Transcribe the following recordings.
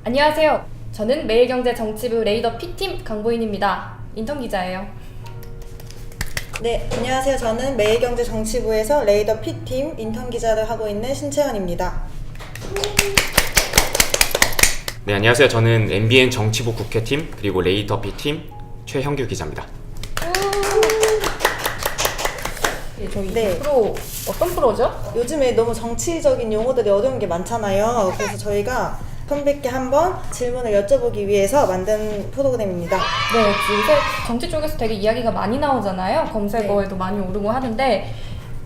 안녕하세요. 저는 매일경제 정치부 레이더 P팀 강보인입니다. 인턴 기자예요. 네, 안녕하세요. 저는 매일경제 정치부에서 레이더 P팀 인턴 기자를 하고 있는 신채연입니다. 네, 안녕하세요. 저는 MBN 정치부 국회팀 그리고 레이더 P팀 최형규 기자입니다. 저희 네. 프로 어떤 프로죠? 요즘에 너무 정치적인 용어들이 어려운 게 많잖아요. 그래서 저희가 선배께 한번 질문을 여쭤보기 위해서 만든 프로그램입니다. 네, 요새 정치 쪽에서 되게 이야기가 많이 나오잖아요. 검색어에도 많이 오르고 하는데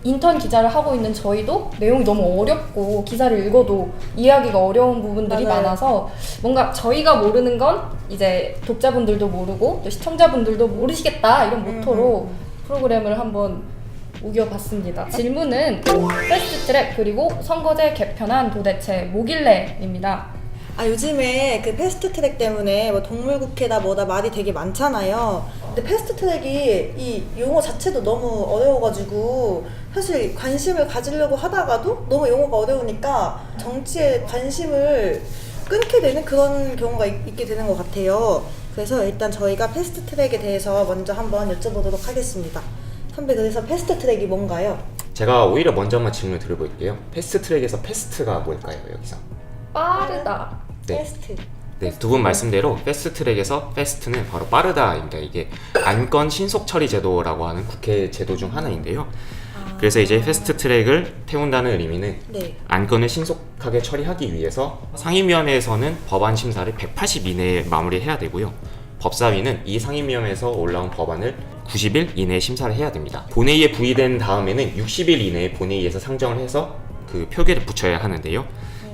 인턴 기자를 하고 있는 저희도 내용이 너무 어렵고 기사를 읽어도 이해하기가 어려운 부분들이 맞아요. 많아서 뭔가 저희가 모르는 건 이제 독자분들도 모르고 또 시청자분들도 모르시겠다 이런 모토로 프로그램을 한번 우겨봤습니다. 질문은 패스트트랙 그리고 선거제 개편안 도대체 뭐길래입니다. 요즘에 그 패스트트랙 때문에 뭐 동물국회다 뭐다 말이 되게 많잖아요. 근데 패스트트랙이 이 용어 자체도 너무 어려워가지고 사실 관심을 가지려고 하다가도 너무 용어가 어려우니까 정치에 관심을 끊게 되는 그런 경우가 있게 되는 것 같아요. 그래서 일단 저희가 패스트트랙에 대해서 먼저 한번 여쭤보도록 하겠습니다. 선배, 그래서 패스트트랙이 뭔가요? 제가 오히려 먼저 한번 질문을 드려볼게요. 패스트트랙에서 패스트가 뭘까요, 여기서? 빠르다. 네. 패스트. 네, 두 분 말씀대로 패스트트랙에서 패스트는 바로 빠르다입니다. 이게 안건 신속 처리 제도라고 하는 국회 제도 중 하나인데요. 그래서 이제 패스트트랙을 태운다는 의미는 네. 안건을 신속하게 처리하기 위해서 상임위원회에서는 법안 심사를 180 이내에 마무리해야 되고요. 법사위는 이 상임위원회에서 올라온 법안을 90일 이내에 심사를 해야 됩니다. 본회의에 부의된 다음에는 60일 이내에 본회의에서 상정을 해서 그 표결에 붙여야 하는데요.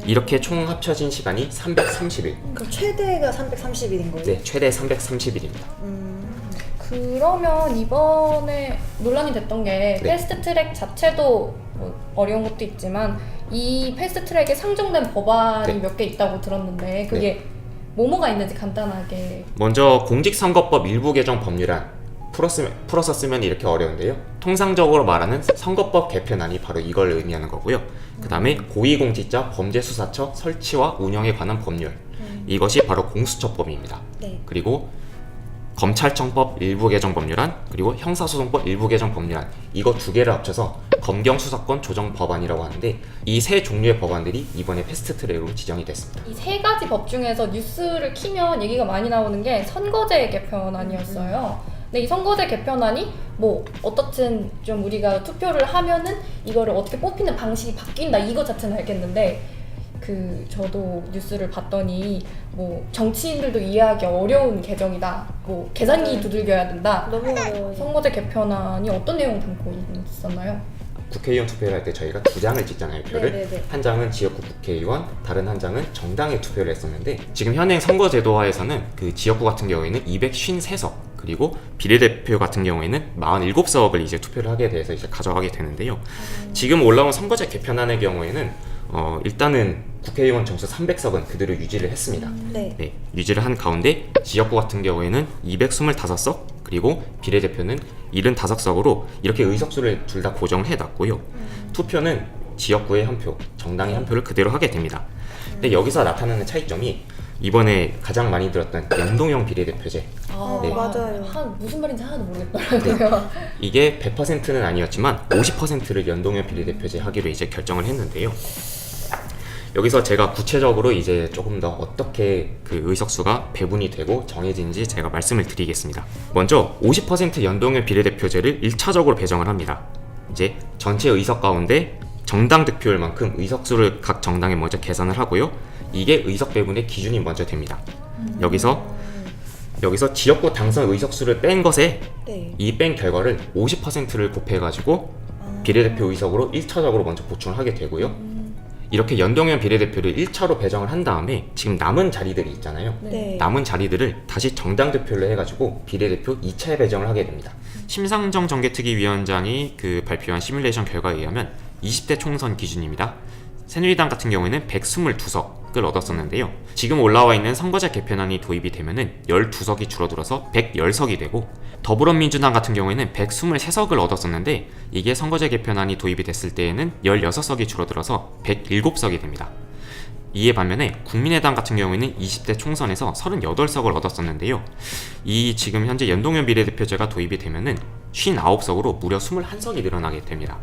이렇게 총 합쳐진 시간이 330일. 그럼 최대가 330일인 거예요? 네, 최대 330일입니다. 그러면 이번에 논란이 됐던 게 네. 패스트트랙 자체도 뭐 어려운 것도 있지만 이 패스트트랙에 상정된 법안이 네. 몇 개 있다고 들었는데 그게 뭐뭐가 있는지 간단하게. 먼저 공직선거법 일부 개정 법률안 풀어서 쓰면 이렇게 어려운데요. 통상적으로 말하는 선거법 개편안이 바로 이걸 의미하는 거고요. 그 다음에 고위공직자 범죄수사처 설치와 운영에 관한 법률, 이것이 바로 공수처법입니다. 네. 그리고 검찰청법 일부 개정 법률안, 그리고 형사소송법 일부 개정 법률안, 이거 두 개를 합쳐서 검경수사권 조정 법안이라고 하는데 이 세 종류의 법안들이 이번에 패스트트랙으로 지정이 됐습니다. 이 세 가지 법 중에서 뉴스를 키면 얘기가 많이 나오는 게 선거제 개편안이었어요. 근데 이 선거제 개편안이 뭐 어떻든 좀 우리가 투표를 하면은 이거를 어떻게 뽑히는 방식이 바뀐다 이거 자체는 알겠는데 저도 뉴스를 봤더니 뭐 정치인들도 이해하기 어려운 개정이다. 뭐 계산기 두들겨야 된다. 너무 어려워요. 선거제 개편안이 어떤 내용 담고 있었나요? 국회의원 투표를 할 때 저희가 두 장을 찍잖아요, 표를. 네네네. 한 장은 지역구 국회의원, 다른 한 장은 정당에 투표를 했었는데 지금 현행 선거제도화에서는 그 지역구 같은 경우에는 253석, 그리고 비례대표 같은 경우에는 47석을 이제 투표를 하게 돼서 이제 가져가게 되는데요. 지금 올라온 선거제 개편안의 경우에는 일단은 국회의원 정수 300석은 그대로 유지를 했습니다. 네. 네, 유지를 한 가운데 지역구 같은 경우에는 225석, 그리고 비례대표는 75석으로 이렇게 의석수를 둘 다 고정을 해놨고요. 투표는 지역구에 한 표, 정당에 한 표를 그대로 하게 됩니다. 근데 여기서 나타나는 차이점이 이번에 가장 많이 들었던 연동형 비례대표제. 네. 맞아요. 무슨 말인지 하나도 모르겠더라고요. 이게 100%는 아니었지만 50%를 연동형 비례대표제 하기로 이제 결정을 했는데요. 여기서 제가 구체적으로 이제 조금 더 어떻게 그 의석수가 배분이 되고 정해진지 제가 말씀을 드리겠습니다. 먼저 50% 연동형 비례대표제를 1차적으로 배정을 합니다. 이제 전체 의석 가운데 정당 득표율만큼 의석수를 각 정당에 먼저 계산을 하고요. 이게 의석 배분의 기준이 먼저 됩니다. 여기서 지역구 당선 의석수를 뺀 것에 네. 이 뺀 결과를 50%를 곱해가지고 비례대표 의석으로 1차적으로 먼저 보충을 하게 되고요. 이렇게 연동형 비례대표를 1차로 배정을 한 다음에 지금 남은 자리들이 있잖아요. 네. 남은 자리들을 다시 정당 득표로 해가지고 비례대표 2차에 배정을 하게 됩니다. 심상정 정개특위위원장이 그 발표한 시뮬레이션 결과에 의하면 20대 총선 기준입니다. 새누리당 같은 경우에는 122석을 얻었었는데요. 지금 올라와 있는 선거제 개편안이 도입이 되면은 12석이 줄어들어서 110석이 되고, 더불어민주당 같은 경우에는 123석을 얻었었는데 이게 선거제 개편안이 도입이 됐을 때에는 16석이 줄어들어서 107석이 됩니다. 이에 반면에 국민의당 같은 경우에는 20대 총선에서 38석을 얻었었는데요. 이 지금 현재 연동형 비례대표제가 도입이 되면은 59석으로 무려 21석이 늘어나게 됩니다.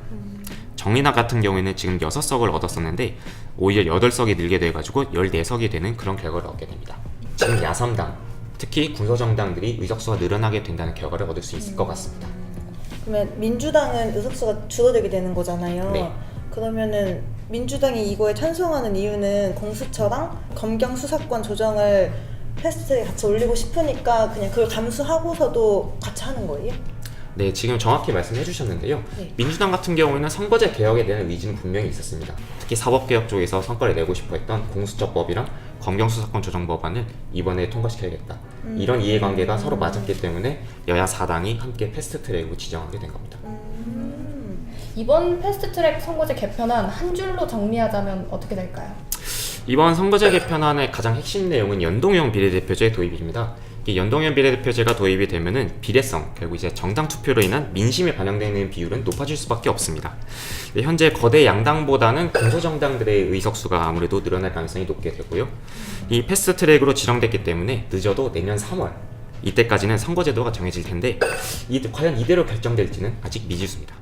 정의당 같은 경우에는 지금 6석을 얻었었는데 오히려 8석이 늘게 돼가지고 14석이 되는 그런 결과를 얻게 됩니다. 지금 야3당, 특히 군소정당들이 의석수가 늘어나게 된다는 결과를 얻을 수 있을 것 같습니다. 그러면 민주당은 의석수가 줄어들게 되는 거잖아요. 네. 그러면은 민주당이 이거에 찬성하는 이유는 공수처랑 검경 수사권 조정을 패스트트랙에 같이 올리고 싶으니까 그냥 그걸 감수하고서도 같이 하는 거예요? 네, 지금 정확히 말씀해 주셨는데요. 네. 민주당 같은 경우에는 선거제 개혁에 대한 의지는 분명히 있었습니다. 특히 사법개혁 쪽에서 성과를 내고 싶어 했던 공수처법이랑 검경수사권 조정 법안을 이번에 통과시켜야겠다. 이런 이해관계가 서로 맞았기 때문에 여야 4당이 함께 패스트트랙으로 지정하게 된 겁니다. 이번 패스트트랙 선거제 개편안 한 줄로 정리하자면 어떻게 될까요? 이번 선거제 개편안의 가장 핵심 내용은 연동형 비례대표제 도입입니다. 이 연동형 비례대표제가 도입이 되면은 비례성, 결국 이제 정당 투표로 인한 민심이 반영되는 비율은 높아질 수밖에 없습니다. 현재 거대 양당보다는 공소정당들의 의석수가 아무래도 늘어날 가능성이 높게 되고요. 이 패스트트랙으로 지정됐기 때문에 늦어도 내년 3월 이때까지는 선거제도가 정해질 텐데 과연 이대로 결정될지는 아직 미지수입니다.